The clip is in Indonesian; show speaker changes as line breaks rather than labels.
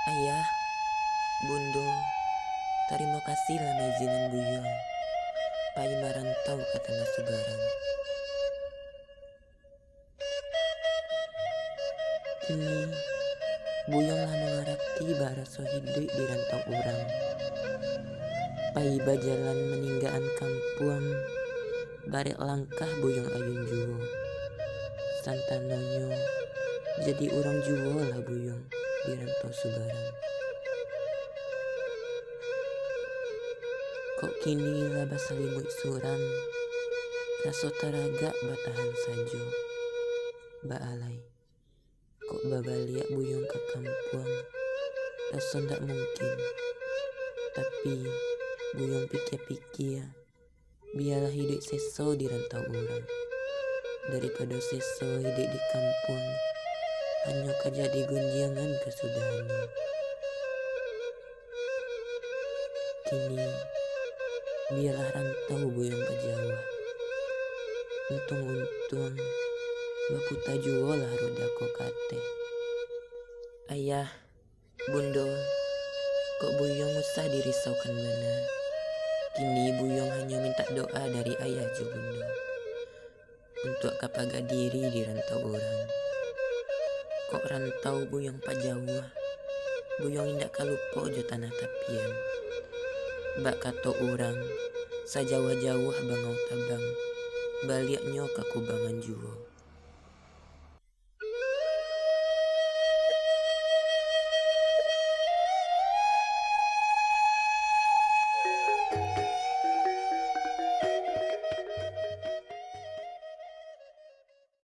Ayah, Bundo, terima kasih lah izinan buyong. Pai marantau kata Nasugaran. Kini buyong lah mengarati baraso hidup di rantau orang. Pai bajalan meninggaan kampung, barek langkah buyong ayun juwo. Santanonyo jadi orang juwo lah buyong di rantau Sugaran. Kok kini lah basalimut suran, raso taraga batahan sajo. Baalai, kok babaliak buyong ke kampung, raso ndak mungkin. Tapi buyong pikir-pikir, biarlah hidup seso di rantau orang. Daripada seso hidup di kampung, hanya jadi gunjangan kesudahannya. Kini biarlah rantau buyong ke Jawa. Untung-untung baputa juo lah roda kate. Ayah, Bundo, kok buyong usah dirisaukan benar. Kini buyong hanya minta doa dari ayah jo Bundo untuk kapaga diri di rantau orang. Kok rantau buyong pa Jawa, buyong indak kalupo jo tanah tapian. Bak kato orang, sajauh-jauh bangau tabang, baliaknya ke kubangan juwo.